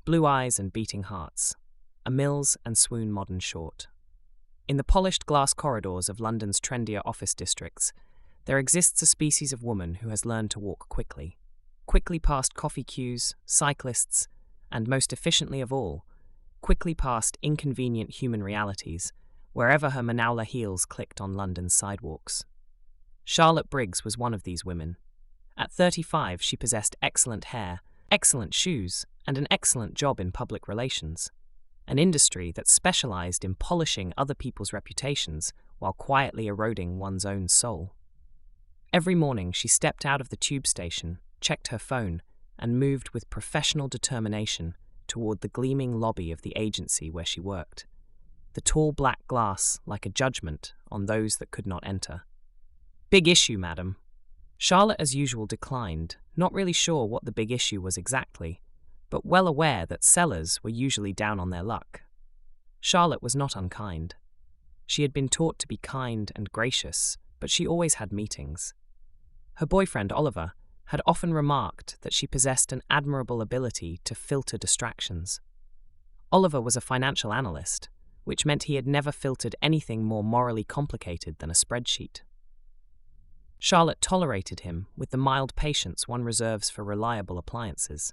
Blue eyes and beating hearts. A Mills and Swoon modern short. In the polished glass corridors of London's trendier office districts, there exists a species of woman who has learned to walk quickly. Quickly past coffee queues, cyclists, and most efficiently of all, quickly past inconvenient human realities, wherever her Manowla heels clicked on London's sidewalks. Charlotte Briggs was one of these women. At 35, she possessed excellent hair, excellent shoes, and an excellent job in public relations, an industry that specialised in polishing other people's reputations while quietly eroding one's own soul. Every morning she stepped out of the tube station, checked her phone, and moved with professional determination toward the gleaming lobby of the agency where she worked, the tall black glass like a judgement on those that could not enter. "Big issue, madam." Charlotte as usual declined, not really sure what the big issue was exactly, but well aware that sellers were usually down on their luck. Charlotte was not unkind. She had been taught to be kind and gracious, but she always had meetings. Her boyfriend, Oliver, had often remarked that she possessed an admirable ability to filter distractions. Oliver was a financial analyst, which meant he had never filtered anything more morally complicated than a spreadsheet. Charlotte tolerated him with the mild patience one reserves for reliable appliances.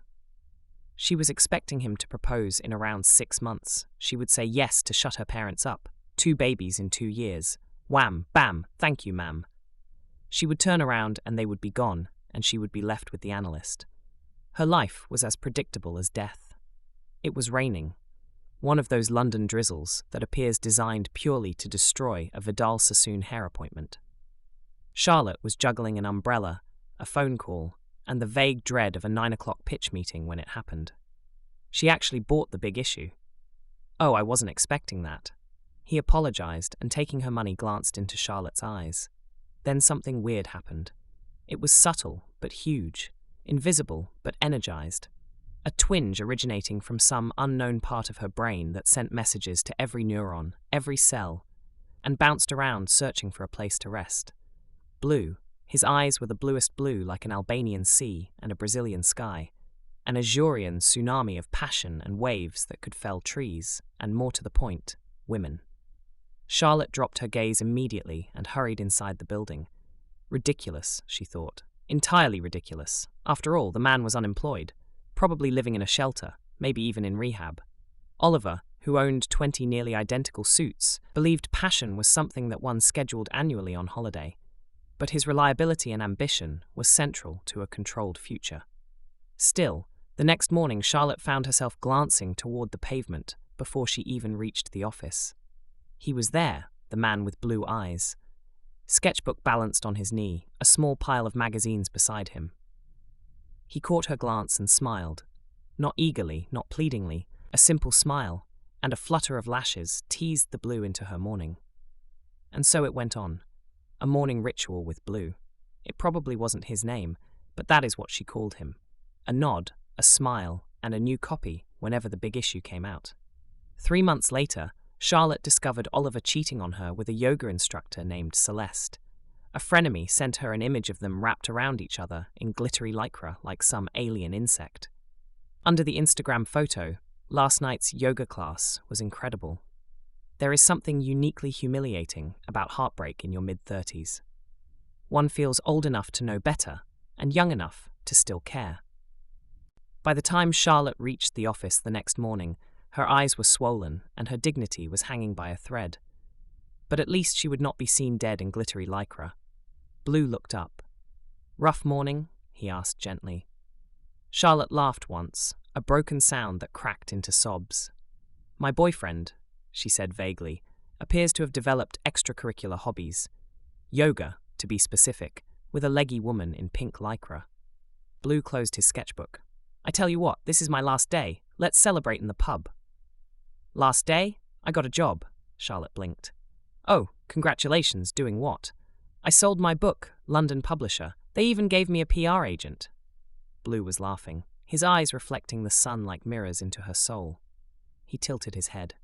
She was expecting him to propose in around 6 months. She would say yes to shut her parents up. 2 babies in 2 years. Wham, bam, thank you, ma'am. She would turn around and they would be gone, and she would be left with the analyst. Her life was as predictable as death. It was raining. One of those London drizzles that appears designed purely to destroy a Vidal Sassoon hair appointment. Charlotte was juggling an umbrella, a phone call, and the vague dread of a 9 o'clock pitch meeting when it happened. She actually bought the big issue. "Oh, I wasn't expecting that." He apologized and, taking her money, glanced into Charlotte's eyes. Then something weird happened. It was subtle but huge, invisible but energized. A twinge originating from some unknown part of her brain that sent messages to every neuron, every cell, and bounced around searching for a place to rest. Blue. His eyes were the bluest blue like an Albanian sea and a Brazilian sky, an Azurian tsunami of passion and waves that could fell trees, and more to the point, women. Charlotte dropped her gaze immediately and hurried inside the building. Ridiculous, she thought. Entirely ridiculous. After all, the man was unemployed, probably living in a shelter, maybe even in rehab. Oliver, who owned 20 nearly identical suits, believed passion was something that one scheduled annually on holiday. But his reliability and ambition was central to a controlled future. Still, the next morning Charlotte found herself glancing toward the pavement before she even reached the office. He was there, the man with blue eyes. Sketchbook balanced on his knee, a small pile of magazines beside him. He caught her glance and smiled. Not eagerly, not pleadingly, a simple smile, and a flutter of lashes teased the blue into her morning. And so it went on. A morning ritual with Blue. It probably wasn't his name, but that is what she called him. A nod, a smile, and a new copy whenever the big issue came out. 3 months later, Charlotte discovered Oliver cheating on her with a yoga instructor named Celeste. A frenemy sent her an image of them wrapped around each other in glittery lycra like some alien insect. Under the Instagram photo, last night's yoga class was incredible. There is something uniquely humiliating about heartbreak in your mid-30s. One feels old enough to know better and young enough to still care. By the time Charlotte reached the office the next morning, her eyes were swollen and her dignity was hanging by a thread. But at least she would not be seen dead in glittery lycra. Blue looked up. "Rough morning?" he asked gently. Charlotte laughed once, a broken sound that cracked into sobs. "My boyfriend," she said vaguely, "appears to have developed extracurricular hobbies. Yoga, to be specific, with a leggy woman in pink lycra." Blue closed his sketchbook. "I tell you what, this is my last day. Let's celebrate in the pub." "Last day? I got a job," Charlotte blinked. "Oh, congratulations, doing what?" "I sold my book, London publisher. They even gave me a PR agent." Blue was laughing, his eyes reflecting the sun like mirrors into her soul. He tilted his head.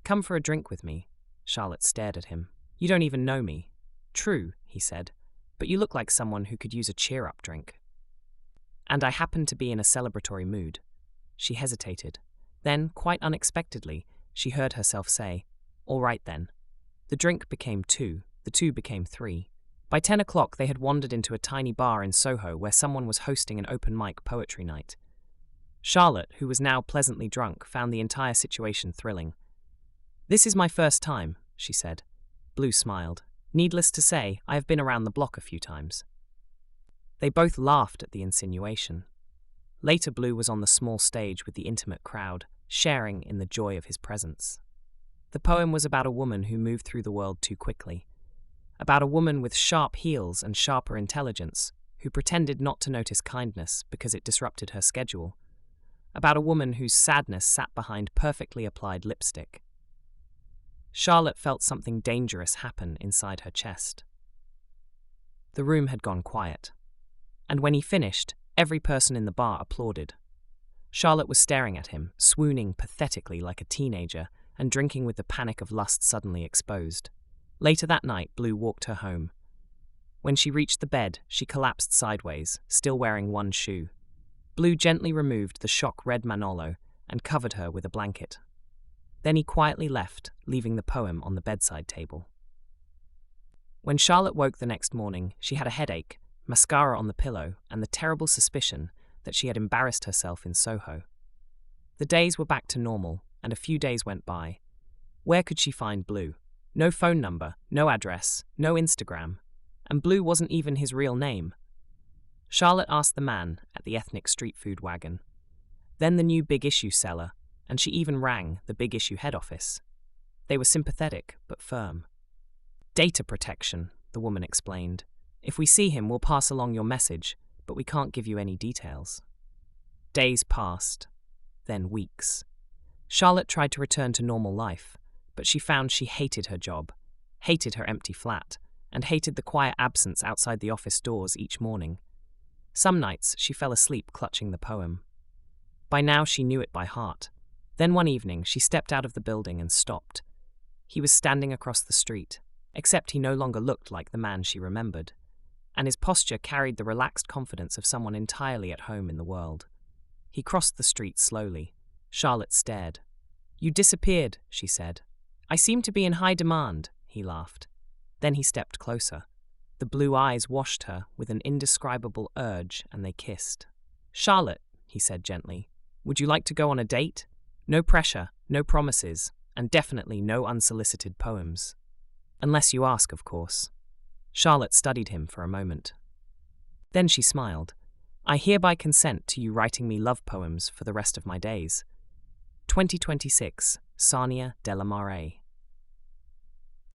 "Come for a drink with me." Charlotte stared at him. "You don't even know me." "True," he said, "but you look like someone who could use a cheer-up drink." "And I happen to be in a celebratory mood." She hesitated, Then, quite unexpectedly, she heard herself say, "All right then." The drink became 2, the 2 became 3. By 10 o'clock they had wandered into a tiny bar in Soho where someone was hosting an open mic poetry night. Charlotte, who was now pleasantly drunk, found the entire situation thrilling. "This is my first time," she said. Blue smiled. "Needless to say, I have been around the block a few times." They both laughed at the insinuation. Later, Blue was on the small stage with the intimate crowd, sharing in the joy of his presence. The poem was about a woman who moved through the world too quickly. About a woman with sharp heels and sharper intelligence, who pretended not to notice kindness because it disrupted her schedule. About a woman whose sadness sat behind perfectly applied lipstick. Charlotte felt something dangerous happen inside her chest. The room had gone quiet, and when he finished, every person in the bar applauded. Charlotte was staring at him, swooning pathetically like a teenager, and drinking with the panic of lust suddenly exposed. Later that night, Blue walked her home. When she reached the bed, she collapsed sideways, still wearing one shoe. Blue gently removed the shock red Manowla and covered her with a blanket. Then he quietly left, leaving the poem on the bedside table. When Charlotte woke the next morning, she had a headache, mascara on the pillow, and the terrible suspicion that she had embarrassed herself in Soho. The days were back to normal, and a few days went by. Where could she find Blue? No phone number, no address, no Instagram, and Blue wasn't even his real name. Charlotte asked the man at the ethnic street food wagon, then the new big issue seller, and she even rang the big issue head office. They were sympathetic but firm. "Data protection," the woman explained. "If we see him, we'll pass along your message, but we can't give you any details." Days passed, then weeks. Charlotte tried to return to normal life, but she found she hated her job, hated her empty flat, and hated the quiet absence outside the office doors each morning. Some nights she fell asleep clutching the poem. By now she knew it by heart. Then one evening she stepped out of the building and stopped. He was standing across the street, except he no longer looked like the man she remembered, and his posture carried the relaxed confidence of someone entirely at home in the world. He crossed the street slowly. Charlotte stared. "You disappeared," she said. "I seem to be in high demand," he laughed. Then he stepped closer. The blue eyes washed her with an indescribable urge, and they kissed. "Charlotte," he said gently, "would you like to go on a date? No pressure, no promises, and definitely no unsolicited poems. Unless you ask, of course." Charlotte studied him for a moment. Then she smiled. "I hereby consent to you writing me love poems for the rest of my days." 2026, Sarnia, Della Mare.